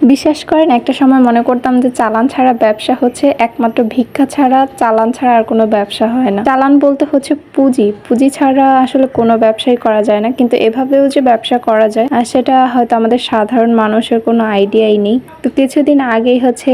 বিশ্বাস করেন একটা সময় মনে করতাম যে চালান ছাড়া ব্যবসা হচ্ছে একমাত্র ভিক্ষা ছাড়া, চালান ছাড়া আর কোনো ব্যবসা হয় না। চালান বলতে হচ্ছে পুঁজি ছাড়া আসলে কোনো ব্যবসাই করা যায় না। কিন্তু এভাবেও যে ব্যবসা করা যায় আর সেটা হয়তো আমাদের সাধারণ মানুষের কোনো আইডিয়াই নেই। তো কিছুদিন আগেই হচ্ছে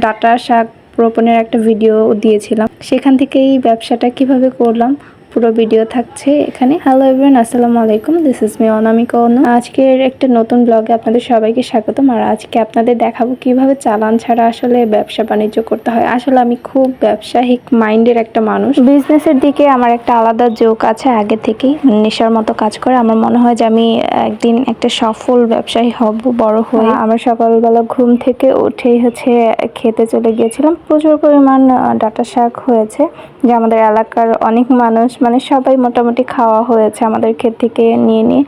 ডাটা শাক রোপণের একটা ভিডিও দিয়েছিলাম, সেখান থেকেই ব্যবসাটা কিভাবে করলাম পুরো ভিডিও থাকছে এখানে। হ্যালো এভরিওয়ান, আসসালামু আলাইকুম, দিস ইজ মি অনামিকা অনু। আজকের একটা নতুন ব্লগে আপনাদের সবাইকে স্বাগতম। আর আজকে আপনাদের দেখাবো কিভাবে চালান ছাড়া আসলে ব্যবসা বাণিজ্য করতে হয়। আসলে আমি খুব ব্যবসায়িক মাইন্ডের একটা মানুষ। বিজনেসের দিকে আমার একটা আলাদা ঝোঁক আছে আগে থেকেই, নেশার মতো কাজ করে। আমার মনে হয় যে আমি একদিন একটা সফল ব্যবসায়ী হব বড় হয়ে। আমার সকালবেলা ঘুম থেকে উঠেই হচ্ছে খেতে চলে গিয়েছিলাম। প্রচুর পরিমাণ ডাটা শাক হয়েছে, যে আমাদের এলাকার অনেক মানুষ মানে সবাই মোটামুটি খাওয়া হয়েছে আমাদের ক্ষেত থেকে নিয়ে।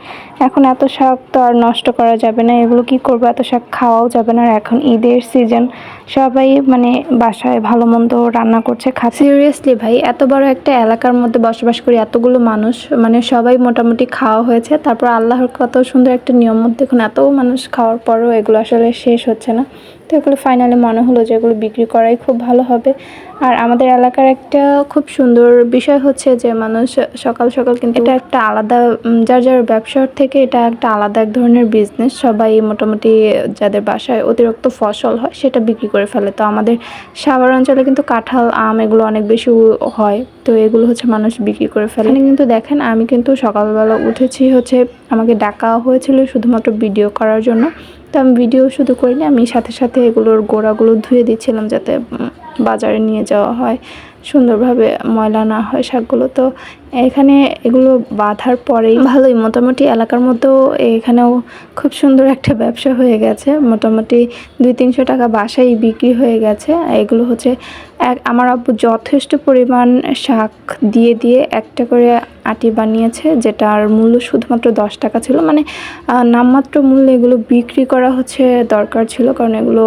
এখন এত শাক তো আর নষ্ট করা যাবে না, এগুলো কি করবো, এত শাক খাওয়াও যাবে না। আর এখন ঈদের সিজন, সবাই মানে বাসায় ভালো মন্দ রান্না করছে, খাচ্ছে। সিরিয়াসলি ভাই, এত বড় একটা এলাকার মধ্যে বসবাস করি, এতগুলো মানুষ মানে সবাই মোটামুটি খাওয়া হয়েছে। তারপর আল্লাহর কত সুন্দর একটা নিয়ম, দেখুন এত মানুষ খাওয়ার পরও এগুলো আসলে শেষ হচ্ছে না। তো এগুলো ফাইনালি মনে হলো যে এগুলো বিক্রি করাই খুব ভালো হবে। আর আমাদের এলাকার একটা খুব সুন্দর বিষয় হচ্ছে যে মানুষ সকাল সকাল কিন্তু এটা একটা আলাদা, যার ব্যবসার থেকে এটা একটা আলাদা এক ধরনের বিজনেস। সবাই মোটামুটি যাদের বাসায় অতিরিক্ত ফসল হয় সেটা বিক্রি করে ফেলে। তো আমাদের সাভার অঞ্চলে কিন্তু কাঁঠাল, আম এগুলো অনেক বেশি হয়, তো এগুলো হচ্ছে মানুষ বিক্রি করে ফেলে। কিন্তু দেখেন, আমি কিন্তু সকালবেলা উঠেছি হচ্ছে, আমাকে ডাকা হয়েছিল শুধুমাত্র ভিডিও করার জন্য। তো আমি ভিডিও শুধু করিনি, আমি সাথে সাথে এগুলোর গোড়াগুলো ধুয়ে দিচ্ছিলাম যাতে বাজারে নিয়ে যাওয়া হয়, সুন্দরভাবে ময়লা না হয় শাকগুলো। তো এখানে এগুলো বাঁধার পরেই ভালোই মোটামুটি এলাকার মধ্যেও এখানেও খুব সুন্দর একটা ব্যবসা হয়ে গেছে। মোটামুটি 200-300 টাকা বাসায় বিক্রি হয়ে গেছে। এগুলো হচ্ছে আমার আব্বু যথেষ্ট পরিমাণ শাক দিয়ে একটা করে আটি বানিয়েছে, যেটার মূল্য শুধুমাত্র 10 টাকা ছিল। মানে নামমাত্র মূল্যে এগুলো বিক্রি করা হচ্ছে দরকার ছিল, কারণ এগুলো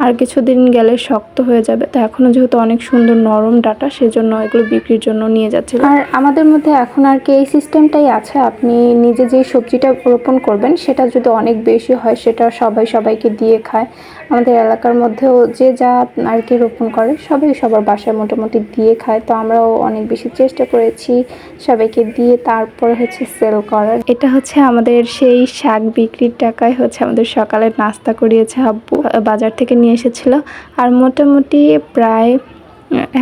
আর কিছুদিন গেলে শক্ত হয়ে যাবে। তো এখনও যেহেতু অনেক সুন্দর নরম ডাটা, সেজন্য এগুলো বিক্রির জন্য নিয়ে যাচ্ছিল। আর আমাদের মধ্যে এখন আর কি এই সিস্টেমটাই আছে, আপনি নিজে যে সবজিটা রোপণ করবেন সেটা যদি অনেক বেশি হয় সেটা সবাইকে দিয়ে খায়। আমাদের এলাকার মধ্যেও যে যা আর কি রোপণ করে সবাই সবার বাসায় মোটামুটি দিয়ে খায়। তো আমরাও অনেক বেশি চেষ্টা করেছি সবাইকে দিয়ে তারপর হচ্ছে সেল করার। এটা হচ্ছে আমাদের সেই শাক বিক্রির টাকায় হচ্ছে আমাদের সকালের নাস্তা করিয়েছে আব্বু, বাজার থেকে নিয়ে এসেছিল। আর মোটামুটি প্রায়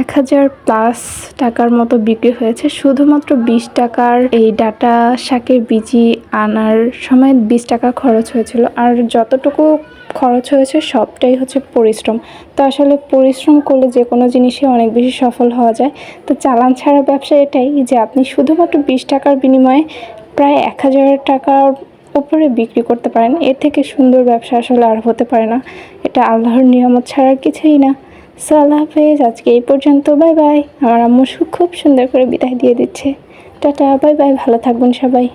1000+ টাকার মতো বিক্রি হয়েছে। শুধুমাত্র 20 টাকার এই ডাটা শাকের বীজি আনার সময় 20 টাকা খরচ হয়েছিল। আর যতটুকু খরচ হয়েছে সবটাই হচ্ছে পরিশ্রম। তো আসলে পরিশ্রম করলে যে কোনো জিনিসে অনেক বেশি সফল হওয়া যায়। তো চালান ছাড়া ব্যবসা এটাই যে আপনি শুধুমাত্র 20 টাকার বিনিময়ে প্রায় 1000 টাকার উপরে বিক্রি করতে পারেন। এর থেকে সুন্দর ব্যবসা আসলে আর হতে পারে না। এটা আল্লাহর নিয়ামত ছাড়ার কিছুই না। সো আল্লাহ হাফেজ, আজকে এই পর্যন্ত, বাই বাই। আমার আম্মু খুব সুন্দর করে বিদায় দিয়ে দিচ্ছে। টাটা, বাই বাই, ভালো থাকবেন সবাই।